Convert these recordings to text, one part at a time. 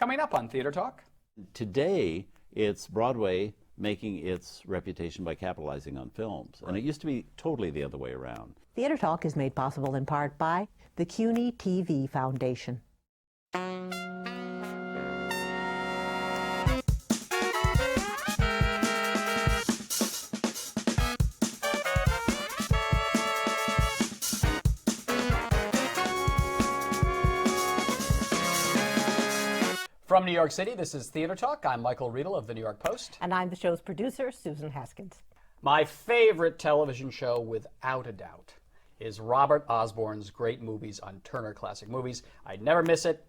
Coming up on Theater Talk. Today, it's Broadway making its reputation by capitalizing on films. And it used to be totally the other way around. Theater Talk is made possible in part by the CUNY TV Foundation. From New York City, this is Theater Talk. I'm Michael Riedel of the New York Post. And I'm the show's producer, Susan Haskins. My favorite television show, without a doubt, is Robert Osborne's great movies on Turner Classic Movies. I'd never miss it.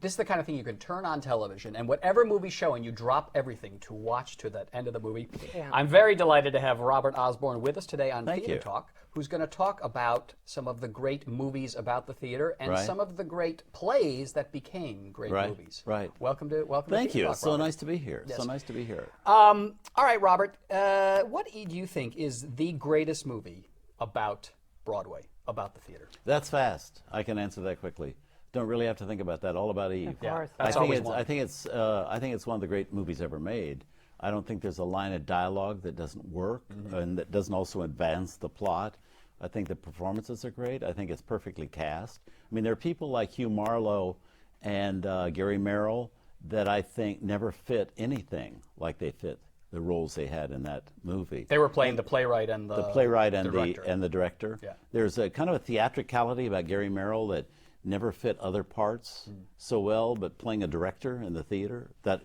This is the kind of thing you can turn on television, and whatever movie's showing, you drop everything to watch to that end of the movie. Yeah. I'm very delighted to have Robert Osborne with us today on Theater Talk, who's going to talk about some of the great movies about the theater and some of the great plays that became great movies. Right. Welcome to Thank you. Talk, so Robert. Nice to be here. Yes. So nice to be here. All right, Robert. What do you think is the greatest movie about Broadway, about the theater? That's fast. I can answer that quickly. Don't really have to think about that. All About Eve. Of course. Yeah, I think it's one of the great movies ever made. I don't think there's a line of dialogue that doesn't work and that doesn't also advance the plot. I think the performances are great. I think it's perfectly cast. I mean, there are people like Hugh Marlowe and Gary Merrill that I think never fit anything like they fit the roles they had in that movie. They were playing the playwright and the director. Yeah. There's a kind of a theatricality about Gary Merrill that never fit other parts so well, but playing a director in the theater, that,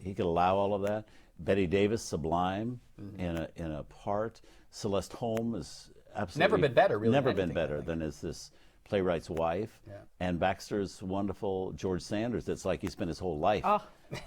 he could allow all of that. Betty Davis, sublime in a part. Celeste Holm is absolutely never been better, really. Never been better than is this playwright's wife. Yeah. And Baxter's wonderful George Sanders. It's like he spent his whole life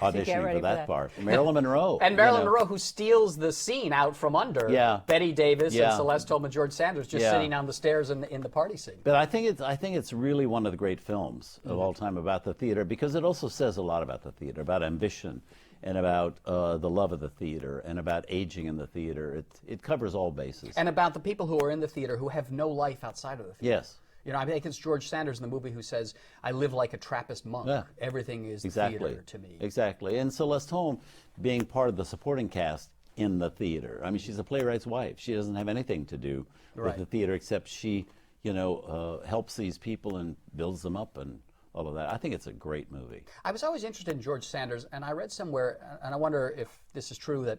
auditioning for that part. Marilyn Monroe. And Marilyn Monroe, who steals the scene out from under Betty Davis and Celeste Holm and George Sanders just sitting on the stairs in the party scene. But I think it's really one of the great films of all time about the theater, because it also says a lot about the theater, about ambition and about the love of the theater and about aging in the theater. It covers all bases. And about the people who are in the theater who have no life outside of the theater. Yes. I think it's George Sanders in the movie who says, "I live like a Trappist monk. Yeah. Everything is theater to me." Exactly. And Celeste Holm being part of the supporting cast in the theater. I mean, she's a playwright's wife. She doesn't have anything to do with the theater except she, helps these people and builds them up and all of that. I think it's a great movie. I was always interested in George Sanders, and I read somewhere, and I wonder if this is true,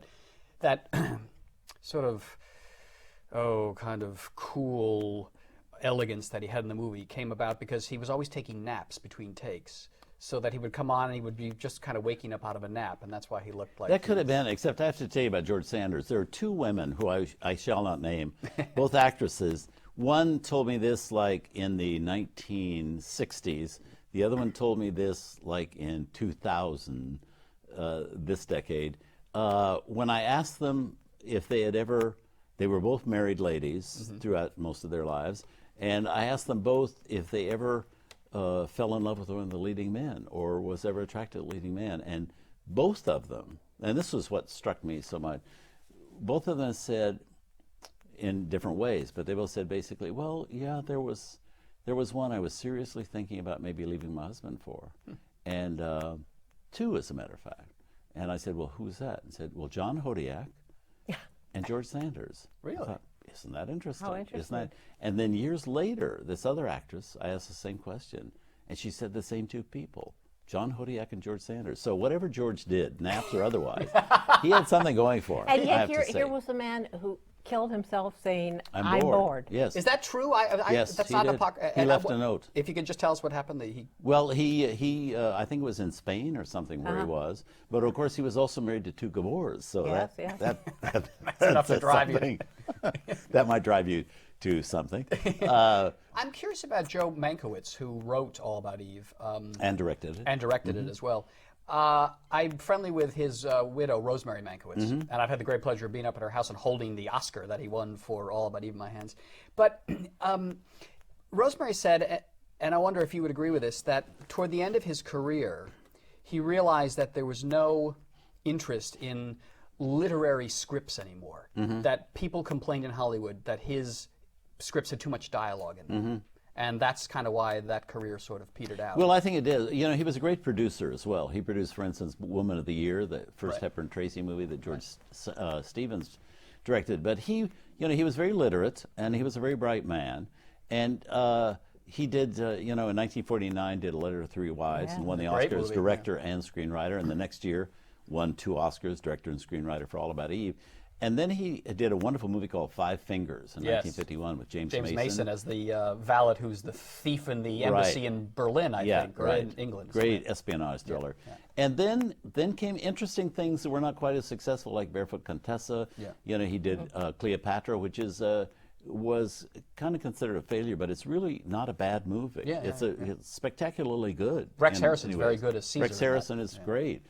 that sort of, kind of cool elegance that he had in the movie came about because he was always taking naps between takes, so that he would come on and he would be just kind of waking up out of a nap, and that's why he looked like that. Could have been, except I have to tell you about George Sanders. There are two women who I shall not name, both actresses. One told me this like in the 1960s. The other one told me this like in 2000, this decade. When I asked them if they had ever, they were both married ladies throughout most of their lives, and I asked them both if they ever fell in love with one of the leading men or was ever attracted to a leading man. And both of them, and this was what struck me so much, both of them said in different ways, but they both said basically, well, yeah, there was one I was seriously thinking about maybe leaving my husband for. And two, as a matter of fact. And I said, well, who's that? And said, well, John Hodiak and George Sanders. Really? I thought, isn't that interesting? How interesting. And then years later, this other actress, I asked the same question, and she said the same two people, John Hodiak and George Sanders. So whatever George did, naps or otherwise, he had something going for him. And yet here was a man who killed himself saying, I'm bored. Yes. Is that true? Yes, that's he not did. He left a note. If you could just tell us what happened. Well, he I think it was in Spain or something where he was. But of course, he was also married to two Gabors. So that's enough to drive you. That might drive you to something. I'm curious about Joe Mankiewicz, who wrote All About Eve. And directed it. And directed it as well. I'm friendly with his widow, Rosemary Mankiewicz, and I've had the great pleasure of being up at her house and holding the Oscar that he won for All About Eve in my hands. But Rosemary said, and I wonder if you would agree with this, that toward the end of his career, he realized that there was no interest in literary scripts anymore, that people complained in Hollywood that his scripts had too much dialogue in them. and that's kind of why that career sort of petered out. Well, I think it did. You know, he was a great producer as well. He produced, for instance, Woman of the Year, the first Right. Hepburn Tracy movie that George Stevens directed. But he, you know, he was very literate, and he was a very bright man. And he did, you know, in 1949, did A Letter to Three Wives and won the Great Oscars, movie, director and screenwriter. And the next year, won 2 Oscars, director and screenwriter for All About Eve. And then he did a wonderful movie called Five Fingers in 1951 with James Mason. As the valet who's the thief in the embassy in Berlin, I think, or in England. Great espionage thriller. And then came interesting things that were not quite as successful, like Barefoot Contessa. You know, he did Cleopatra, which is was kind of considered a failure, but it's really not a bad movie. It's spectacularly good. Rex Harrison's very good as Caesar. Rex Harrison is great.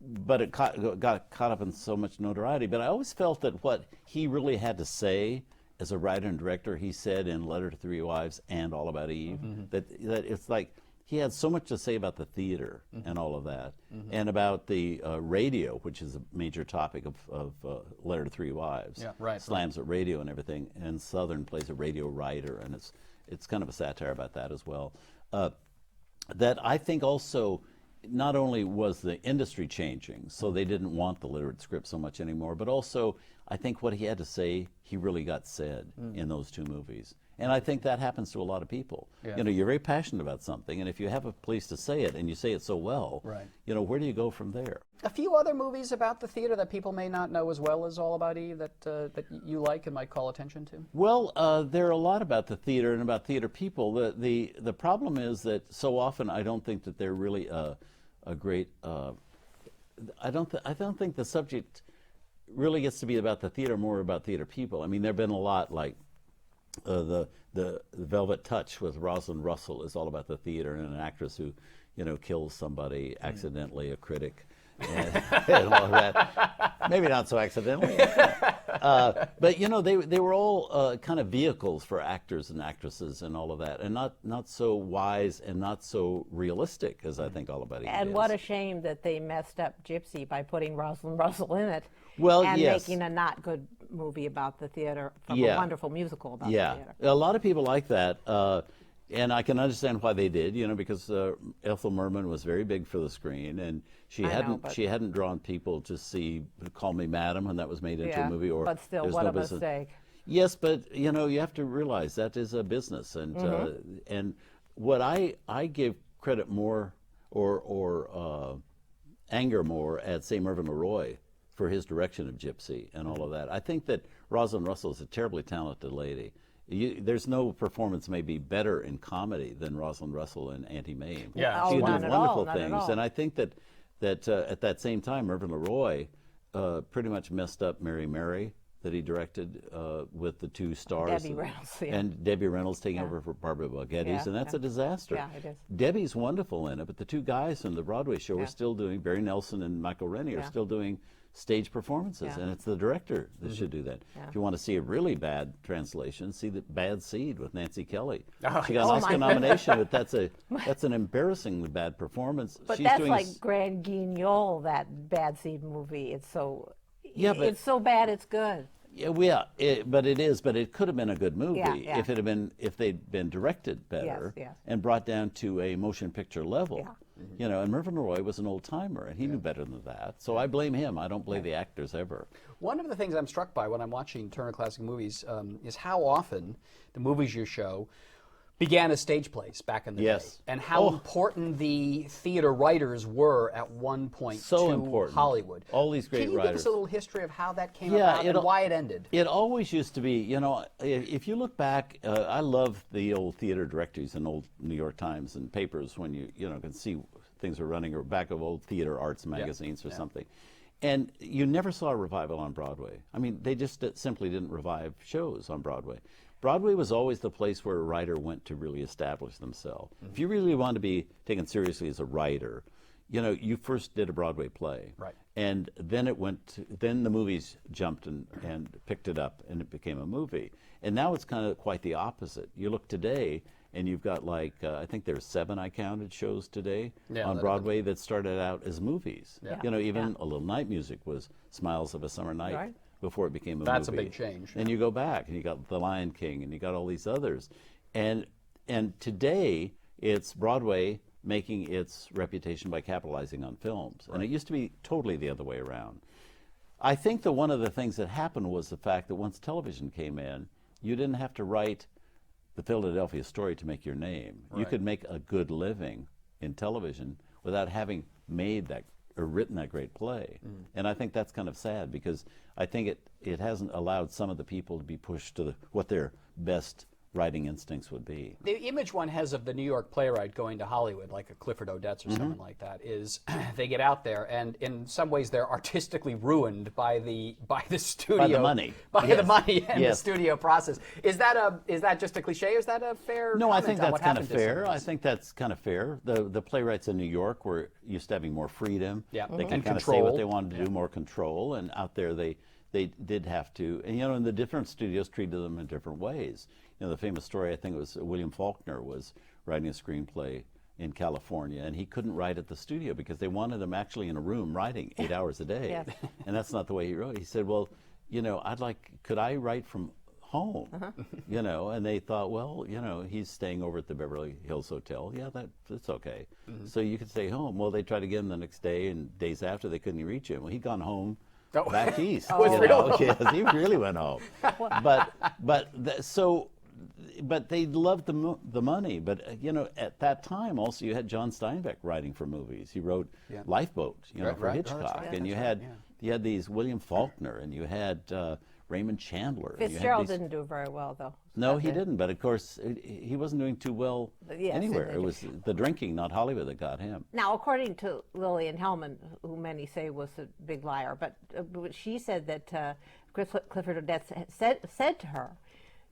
But it got caught up in so much notoriety. But I always felt that what he really had to say as a writer and director, he said in Letter to Three Wives and All About Eve, that it's like he had so much to say about the theater and all of that, and about the radio, which is a major topic of Letter to Three Wives. Slams at radio and everything. And Southern plays a radio writer, and it's kind of a satire about that as well. That I think also, not only was the industry changing, so they didn't want the literate script so much anymore, but also I think what he had to say, he really got said in those 2 movies. And I think that happens to a lot of people. You know, you're very passionate about something, and if you have a place to say it, and you say it so well, you know, where do you go from there? A few other movies about the theater that people may not know as well as All About Eve that you like and might call attention to? Well, there are a lot about the theater and about theater people. The problem is that so often I don't think that they're really a great. I don't think the subject really gets to be about the theater, more about theater people. I mean, there have been a lot like the Velvet Touch with Rosalind Russell is all about the theater and an actress who, you know, kills somebody accidentally, a critic, and all of that. Maybe not so accidentally. But you know, they were all kind of vehicles for actors and actresses and all of that, and not so wise and not so realistic as I think All About Eve And is. what a shame that they messed up Gypsy by putting Rosalind Russell in it. Well, and yes. making a not good movie about the theater from a wonderful musical about the theater. A lot of people like that. And I can understand why they did, you know, because Ethel Merman was very big for the screen, and she hadn't drawn people to see Call Me Madam when that was made into a movie. Or but still, There's what No a Business. mistake. Yes, but you know, you have to realize that is a business, and what I give credit more or anger more at, say, Mervyn LeRoy for his direction of Gypsy and all of that. I think that Rosalind Russell is a terribly talented lady. There's no performance maybe better in comedy than Rosalind Russell in Auntie Mame. Yeah, she not did at all, wonderful not at things, all. and I think that at that same time, Mervyn LeRoy pretty much messed up Mary Mary that he directed with the 2 stars. Debbie Reynolds, and Debbie Reynolds taking over for Barbara Geddes, and that's a disaster. Yeah, it is. Debbie's wonderful in it, but the 2 guys from the Broadway show are still doing, Barry Nelson and Michael Rennie are still doing stage performances, and it's the director that should do that. If you want to see a really bad translation, see the Bad Seed with Nancy Kelly. She got an Oscar nomination, but that's an embarrassingly bad performance. But She's that's doing like Grand Guignol, that Bad Seed movie. It's so but it's so bad it's good. but it could have been a good movie if they'd been directed better and brought down to a motion picture level. You know, and Mervyn LeRoy was an old timer, and he knew better than that. So I blame him. I don't blame the actors ever. One of the things I'm struck by when I'm watching Turner Classic Movies is how often the movies you show began as stage plays back in the day, and how important the theater writers were at one point to Hollywood. All these great writers. Can you give us a little history of how that came about and why it ended? It always used to be, you know, if you look back, I love the old theater directories and old New York Times and papers when you can see things are running, or back of old theater arts magazines or something. And you never saw a revival on Broadway. I mean, they just simply didn't revive shows on Broadway. Broadway was always the place where a writer went to really establish themselves. If you really wanted to be taken seriously as a writer, you know, you first did a Broadway play. Right. And then then the movies jumped and picked it up, and it became a movie. And now it's kind of quite the opposite. You look today, and you've got like, I think there's 7 I counted shows today on Broadway that started out as movies. You know, even A Little Night Music was Smiles of a Summer Night. Before it became a movie. That's a big change. And you go back, and you got The Lion King, and you got all these others. And today it's Broadway making its reputation by capitalizing on films. And it used to be totally the other way around. I think that one of the things that happened was the fact that once television came in, you didn't have to write the Philadelphia story to make your name. Right. You could make a good living in television without having made that or written that great play. And I think that's kind of sad, because I think it hasn't allowed some of the people to be pushed to what their best writing instincts would be. The image one has of the New York playwright going to Hollywood, like a Clifford Odets or someone like that, is they get out there, and in some ways they're artistically ruined by the studio, by the money, the money and the studio process. Is that just a cliche? Is that a fair? No, I think that's kind of fair. I think that's kind of fair. The playwrights in New York were used to having more freedom. Yeah, they can kind of say what they wanted to do, more control, and out there they did have to, and and the different studios treated them in different ways. The famous story, I think it was William Faulkner was writing a screenplay in California, and he couldn't write at the studio because they wanted him actually in a room writing 8 hours a day. Yes. And that's not the way he wrote. He said, well, could I write from home? And they thought, well, he's staying over at the Beverly Hills Hotel. Yeah, that's okay. So you could stay home. Well, they tried to get him the next day, and days after they couldn't reach him. Well, he'd gone home. Back east. Yes, he really went home. But they loved the money. But at that time also you had John Steinbeck writing for movies. He wrote Lifeboat, for Hitchcock, and you had these William Faulkner, and you had Raymond Chandler. Fitzgerald didn't do very well, though. No, he didn't. But of course, he wasn't doing too well anywhere. It was the drinking, not Hollywood, that got him. Now, according to Lillian Hellman, who many say was a big liar, but she said that Clifford Odets said to her,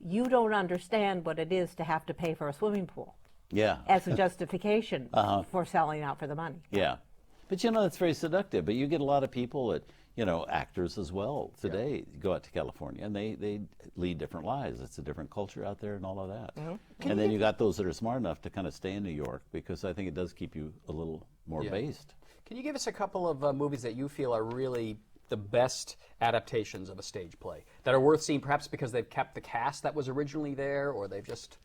"You don't understand what it is to have to pay for a swimming pool." Yeah. As a justification for selling out for the money. Yeah. But that's very seductive. But you get a lot of people that, actors as well today go out to California, and they lead different lives. It's a different culture out there and all of that. And then you got those that are smart enough to kind of stay in New York, because I think it does keep you a little more based. Can you give us a couple of movies that you feel are really the best adaptations of a stage play that are worth seeing, perhaps because they've kept the cast that was originally there, or they've just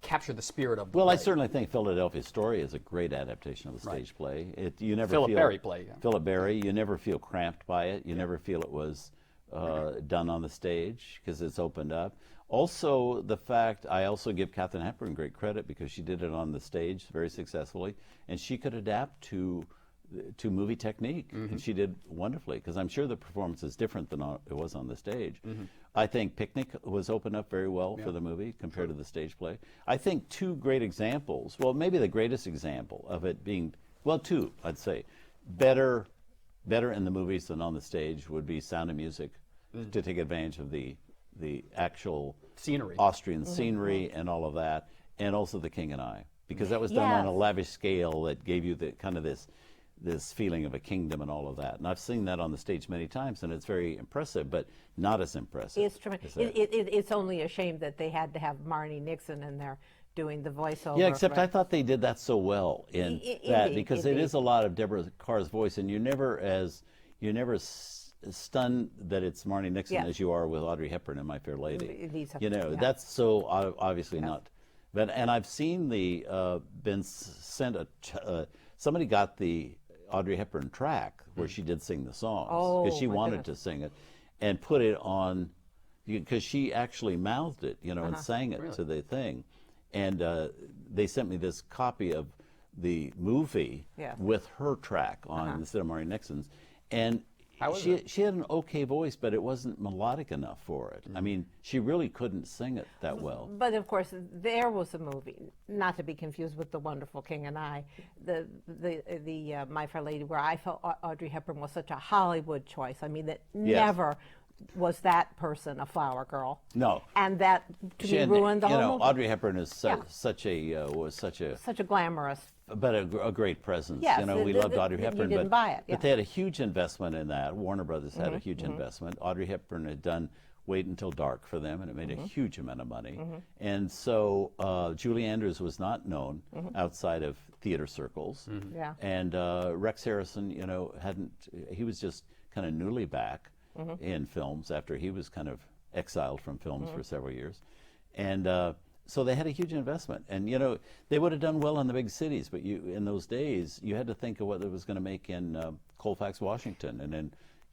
captured the spirit of the play? I certainly think Philadelphia Story is a great adaptation of a stage play. You never Philip feel Berry play. Yeah. Philip Berry. You never feel cramped by it. You never feel it was done on the stage, because it's opened up. Also, the fact, I also give Katharine Hepburn great credit, because she did it on the stage very successfully, and she could adapt to movie technique, and she did wonderfully, because I'm sure the performance is different than it was on the stage. I think Picnic was opened up very well for the movie compared to the stage play. I think two great examples, well, maybe the greatest example of it being, well, two, I'd say, better in the movies than on the stage would be Sound of Music, to take advantage of the actual scenery, Austrian scenery and all of that, and also The King and I, because that was done on a lavish scale that gave you the kind of this feeling of a kingdom and all of that. And I've seen that on the stage many times, and it's very impressive, but not as impressive. It's tremendous. It's only a shame that they had to have Marnie Nixon in there doing the voiceover. Yeah, except I thought they did that so well in that, because it is a lot of Deborah Kerr's voice, and you're never stunned that it's Marnie Nixon as you are with Audrey Hepburn in My Fair Lady. That's so obviously not. And I've seen been sent somebody got the Audrey Hepburn track where she did sing the songs, because she wanted to sing it, and put it on, because she actually mouthed it, and sang it to the thing. And they sent me this copy of the movie with her track on instead of Marnie Nixon's. And she had an okay voice, but it wasn't melodic enough for it. I mean, she really couldn't sing it that well. But of course, there was a movie, not to be confused with The Wonderful King and I, the My Fair Lady, where I felt Audrey Hepburn was such a Hollywood choice. I mean, that never was that person a flower girl. No. And that ruined the whole movie. Audrey Hepburn is such a glamorous. But a great presence. Yes, we loved Audrey Hepburn. You didn't buy it. But they had a huge investment in that. Warner Brothers had a huge investment. Audrey Hepburn had done Wait Until Dark for them, and it made a huge amount of money. And so Julie Andrews was not known outside of theater circles. And Rex Harrison, he was just kind of newly back in films after he was kind of exiled from films for several years. And so they had a huge investment, and you know they would have done well in the big cities, but in those days you had to think of what it was going to make in Colfax, Washington, and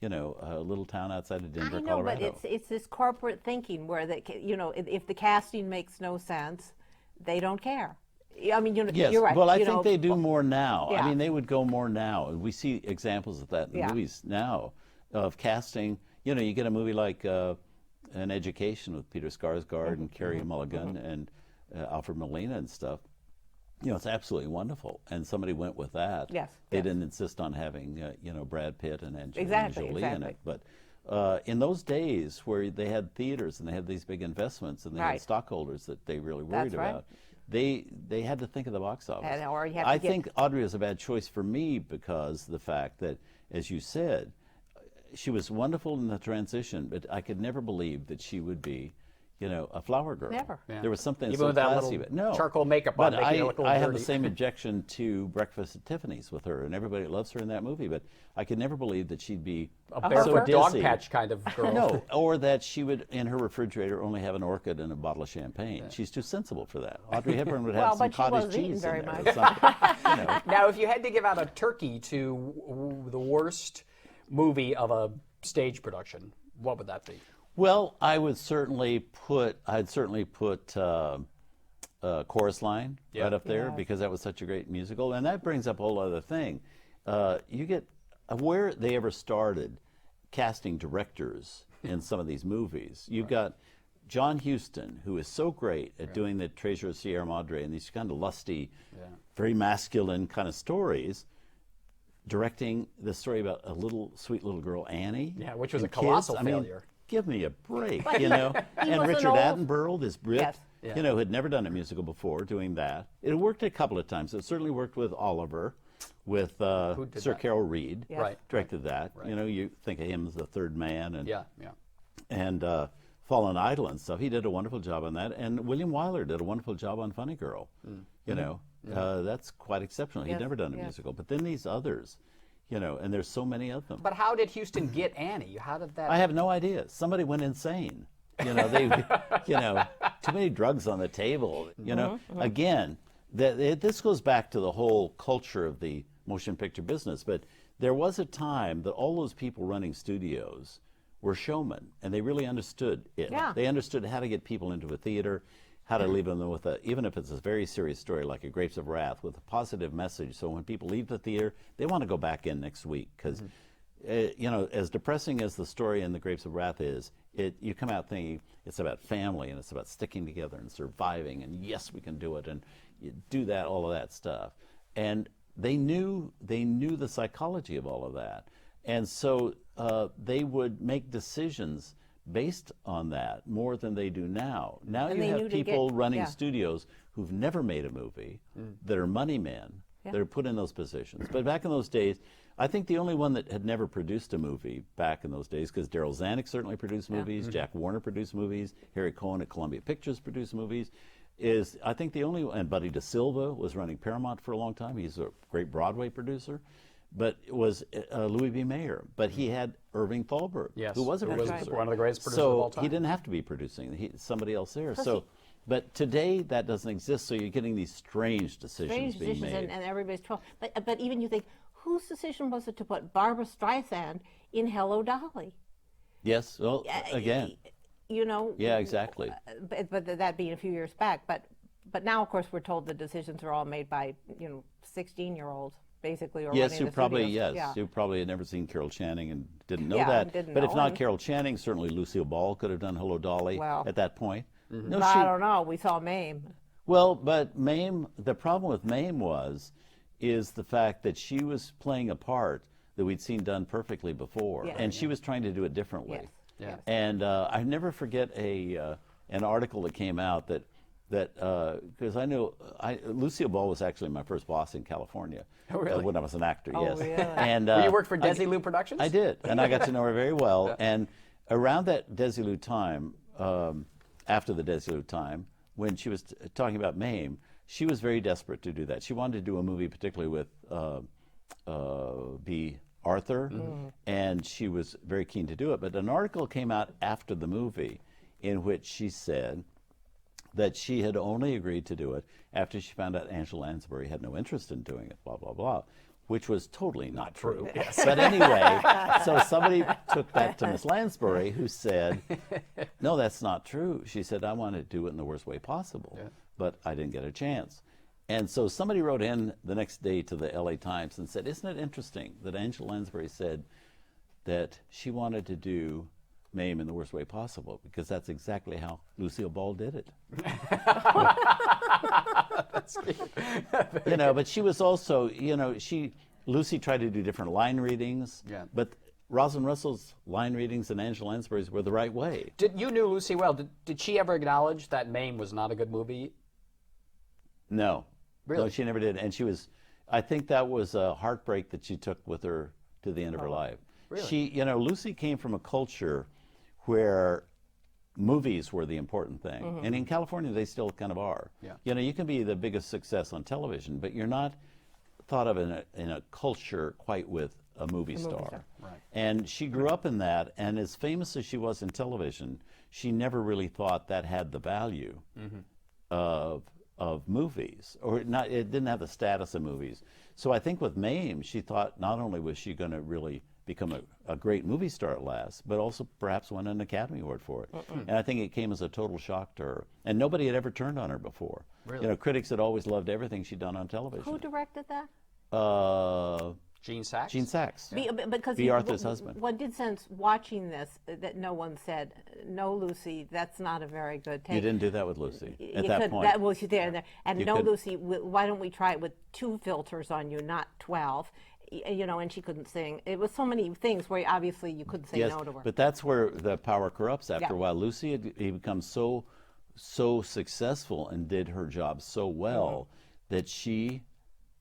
in a little town outside of Denver, I know, Colorado. but it's this corporate thinking where if the casting makes no sense, they don't care. I mean, Yes, you're right. well, I think they do more now. Yeah. I mean, they would go more now. We see examples of that in Yeah. movies now, of casting. You know, you get a movie like An Education with Peter Skarsgård and Carey Mulligan and Alfred Molina and stuff. You know, it's absolutely wonderful. And somebody went with that. Yes, They yes. didn't insist on having, Brad Pitt and Angelina Exactly, Jolie in it. But in those days where they had theaters and they had these big investments and they had Right. stockholders that they really worried That's right. about, they had to think of the box office. And- or you have to I get- think Audrey was a bad choice for me because the fact that, as you said, she was wonderful in the transition, but I could never believe that she would be, a flower girl. Never. Yeah. There was something Even so with that classy. little But no. charcoal makeup on, But making her look a little I have the dirty. same objection to Breakfast at Tiffany's with her, and everybody loves her in that movie. But I could never believe that she'd be A so barefoot dog dizzy. patch kind of girl. No, or that she would, in her refrigerator, only have an orchid and a bottle of champagne. She's too sensible for that. Audrey Hepburn would have Well, some but she cottage wasn't eating cheese very in there. much. Or something, Now, if you had to give out a turkey to the worst movie of a stage production, what would that be? Well, I'd certainly put Chorus Line Yeah. right up there Yeah. because that was such a great musical, and that brings up a whole other thing. You get where they ever started casting directors in some of these movies. You've got John Huston, who is so great at doing the Treasure of Sierra Madre and these kind of lusty, very masculine kind of stories, directing the story about a sweet little girl, Annie. Yeah, which was and a colossal kids. I mean, failure. give me a break, But you know. he And was an Richard old- Attenborough, this Brit, Yes. Yeah. who had never done a musical before, doing that. It worked a couple of times. It certainly worked with Oliver, with did Sir that? Carol Reed, Yes. Right. directed that. Right. You know, you think of him as the third man, and Yeah. Fallen Idol and stuff. He did a wonderful job on that, and William Wyler did a wonderful job on Funny Girl. You know, that's quite exceptional. He'd Yes, never done a yes. musical, but then these others, and there's so many of them. But how did Houston get Annie? How did that? I have no idea. Somebody went insane. They, too many drugs on the table. Again, this goes back to the whole culture of the motion picture business. But there was a time that all those people running studios were showmen, and they really understood it. Yeah. They understood how to get people into a theater, how to leave them with even if it's a very serious story like A Grapes of Wrath, with a positive message. So when people leave the theater, they want to go back in next week because. As depressing as the story in The Grapes of Wrath is, you come out thinking it's about family and it's about sticking together and surviving and yes, we can do it, and you do that, all of that stuff. And they knew the psychology of all of that, and so they would make decisions based on that more than they do now. Now And you they knew have to people get- running yeah. studios who've never made a movie that are money men. Yeah. That are put in those positions. But back in those days, I think the only one that had never produced a movie back in those days, because Daryl Zanuck certainly produced movies, Jack Warner produced movies, Harry Cohen at Columbia Pictures produced movies, is I think the only one, and Buddy DeSilva was running Paramount for a long time. He's a great Broadway producer. But it was Louis B. Mayer. But he had Irving Thalberg, Yes, who was a who was producer. one of the greatest producers so of all time. he didn't have to be producing. Somebody else there. But today that doesn't exist, so you're getting these strange decisions Strange being decisions, made. and everybody's 12. But even you think, whose decision was it to put Barbara Streisand in Hello, Dolly? Yes, well, again. Yeah, exactly. But that being a few years back. But now, of course, we're told the decisions are all made by 16-year-olds, basically, or Yes, running who the probably studios. who probably had never seen Carol Channing and didn't know Yeah, that. didn't But if know, not and- Carol Channing, certainly Lucille Ball could have done Hello Dolly Well, at that point. No, I don't know. We saw Mame. Well, but Mame, the problem with Mame is the fact that she was playing a part that we'd seen done perfectly before, Yes. and she was trying to do it differently. Yes. Yeah. Yes. And I never forget an article that came out that because I know Lucille Ball was actually my first boss in California. Oh, really? When I was an actor, Oh, yes. really? And You worked for Desilu Productions? I did, and I got to know her very well. And around that Desilu time, after the Desilu time, when she was talking about Mame, she was very desperate to do that. She wanted to do a movie, particularly with B. Arthur, and she was very keen to do it. But an article came out after the movie in which she said that she had only agreed to do it after she found out Angela Lansbury had no interest in doing it, blah, blah, blah, which was totally not true. Yes. But anyway, so somebody took that to Miss Lansbury, who said, no, that's not true. She said, I want to do it in the worst way possible, but I didn't get a chance. And so somebody wrote in the next day to the LA Times and said, isn't it interesting that Angela Lansbury said that she wanted to do Mame in the worst way possible, because that's exactly how Lucille Ball did it. That's cute. You know, but she was also, you know, Lucy tried to do different line readings, but Rosalind Russell's line readings and Angela Lansbury's were the right way. You knew Lucy well. Did she ever acknowledge that Mame was not a good movie? No. Really? No, she never did. And I think that was a heartbreak that she took with her to the end of her life. Really? You know, Lucy came from a culture where movies were the important thing. And in California, they still kind of are. Yeah. You know, you can be the biggest success on television, but you're not thought of in a culture quite with a movie star. Right. And she grew up in that, and as famous as she was in television, she never really thought that had the value of movies, or not. It didn't have the status of movies. So I think with Mame, she thought not only was she going to really become a great movie star at last, but also perhaps win an Academy Award for it. And I think it came as a total shock to her. And nobody had ever turned on her before. Really? You know, critics had always loved everything she'd done on television. Who directed that? Gene Saks? Gene Saks. Because B. Arthur's husband. One did sense watching this that no one said, no, Lucy, that's not a very good take. You didn't do that with Lucy at You that could- point. That was there and there. And You no, could- Lucy, why don't we try it with 2 filters on you, not 12? You know, and she couldn't sing. It was so many things where obviously you couldn't say Yes, no to her. but that's where the power corrupts after Yeah. a while. Lucy had become so successful and did her job so well that she,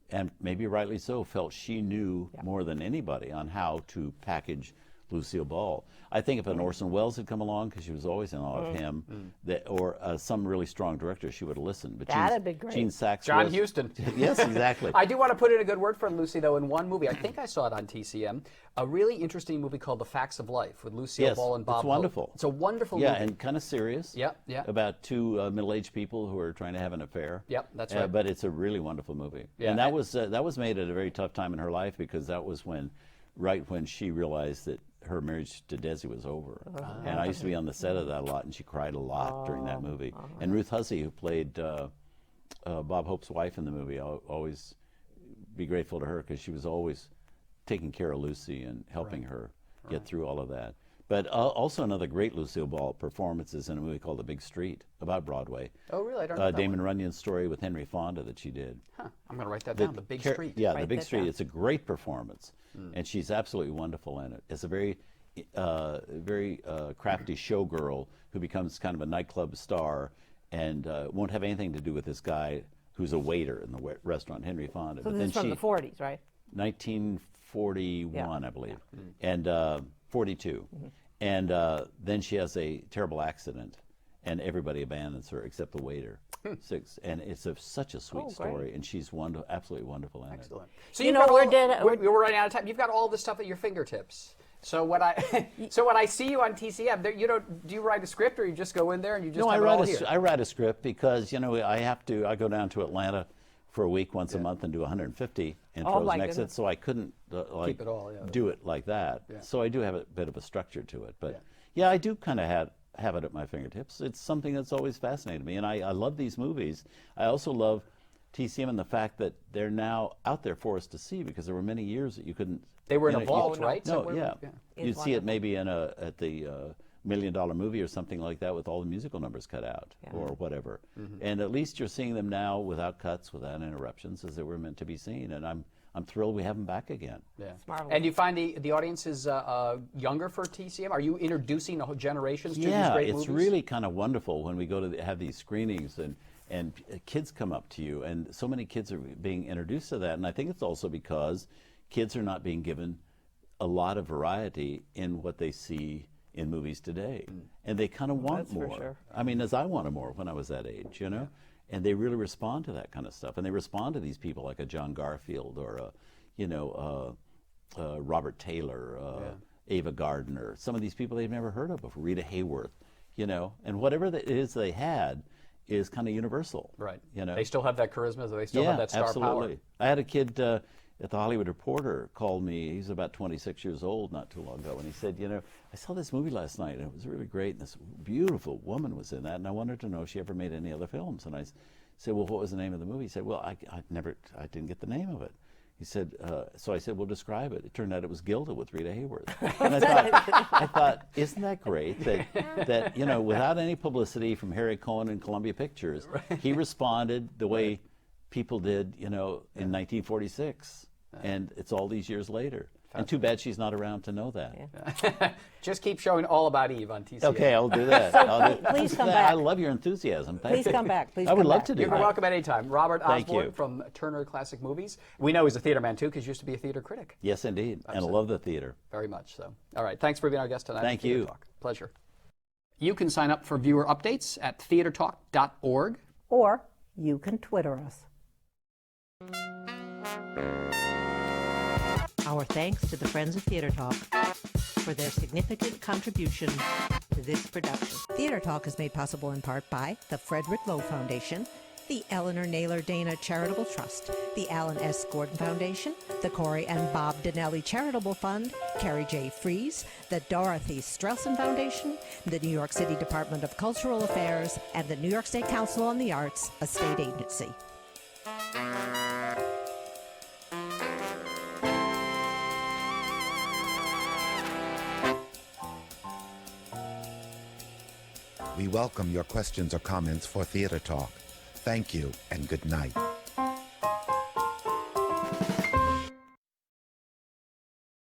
and maybe rightly so, felt she knew more than anybody on how to package Lucille Ball. I think if an Orson Welles had come along, because she was always in awe of him, or some really strong director, she would have listened. But That'd be great. Gene Saks John was- Huston. Yes, exactly. I do want to put in a good word for Lucy, though, in one movie. I think I saw it on TCM. A really interesting movie called The Facts of Life with Lucille Yes, Ball and Bob it's Hope. wonderful. It's a wonderful Yeah, movie. and kind of serious. Yep, yeah. About 2 middle-aged people who are trying to have an affair. Yep, that's right. But it's a really wonderful movie. Yeah, and that was made at a very tough time in her life, because that was right when she realized that her marriage to Desi was over. And I used to be on the set of that a lot, and she cried a lot during that movie. And Ruth Hussey, who played Bob Hope's wife in the movie, I'll always be grateful to her, because she was always taking care of Lucy and helping her get through all of that. But also another great Lucille Ball performance is in a movie called The Big Street, about Broadway. Oh, really? I don't know that Damon Runyon's story with Henry Fonda that she did. Huh. I'm going to write that down. The Big Street. Yeah, Write The Big that Street. down. It's a great performance, and she's absolutely wonderful in it. It's a very crafty showgirl who becomes kind of a nightclub star, and won't have anything to do with this guy who's a waiter in the restaurant, Henry Fonda. So But this is then from the 40s, right? 1941, I believe, and 42. And then she has a terrible accident, and everybody abandons her except the waiter. And it's such a sweet story, and she's absolutely wonderful in it. Excellent. So You you've know, got we're we're running out of time. You've got all this stuff at your fingertips. So when I see you on TCM, do you write a script, or you just go in there and you just No, have it all here? I write a script because I go down to Atlanta for a week once a month and do 150 intros my and exits, goodness. so I couldn't Keep it all, do it like that. Yeah. So I do have a bit of a structure to it, but yeah, I do kind of have it at my fingertips. It's something that's always fascinated me, and I love these movies. I also love TCM and the fact that they're now out there for us to see, because there were many years that you couldn't. They were in a you vault, no, right? No, Somewhere? yeah. It's You'd see it wonderful. maybe at the $1 Million Movie or something like that, with all the musical numbers cut out or whatever. And at least you're seeing them now without cuts, without interruptions, as they were meant to be seen. And I'm thrilled we have them back again. Yeah. marvelous. And you find the audience is younger for TCM? Are you introducing whole generations to these great it's movies? really kind of wonderful when we go to have these screenings and kids come up to you, and so many kids are being introduced to that. And I think it's also because kids are not being given a lot of variety in what they see in movies today, and they kind of want That's for more. sure. I mean, as I wanted more when I was that age, you know, and they really respond to that kind of stuff, and they respond to these people like a John Garfield or Robert Taylor, Ava Gardner, some of these people they've never heard of before, Rita Hayworth, you know, and whatever it is they had, is kind of universal. Right. You know? They still have that charisma. They still have that star absolutely. power. I had a kid at the Hollywood Reporter call me. He's about 26 years old, not too long ago, and he said, you know, I saw this movie last night, and it was really great, and this beautiful woman was in that, and I wanted to know if she ever made any other films. And I said, well, what was the name of the movie? He said, well, I didn't get the name of it. He said, so I said, well, describe it. It turned out it was Gilda with Rita Hayworth. And I thought, isn't that great that, you know, without any publicity from Harry Cohen and Columbia Pictures, he responded the way people did, you know, in 1946. And it's all these years later. And too bad she's not around to know that. Yeah. Just keep showing All About Eve on TCA. Okay, I'll do that. Please come back. I love your enthusiasm. Thank Please you. come back. Please I would come love back. to do You're that. welcome at any time. Robert Thank Osborne you. from Turner Classic Movies. We know he's a theater man, too, because he used to be a theater critic. Yes, indeed. And I love the theater. Very much so. All right. Thanks for being our guest tonight. Thank Theater you. Talk. Pleasure. You can sign up for viewer updates at theatertalk.org. Or you can Twitter us. Our thanks to the Friends of Theater Talk for their significant contribution to this production. Theater Talk is made possible in part by the Frederick Lowe Foundation, the Eleanor Naylor Dana Charitable Trust, the Alan S. Gordon Foundation, the Corey and Bob Donnelly Charitable Fund, Carrie J. Fries, the Dorothy Strelson Foundation, the New York City Department of Cultural Affairs, and the New York State Council on the Arts, a state agency. We welcome your questions or comments for Theater Talk. Thank you and good night.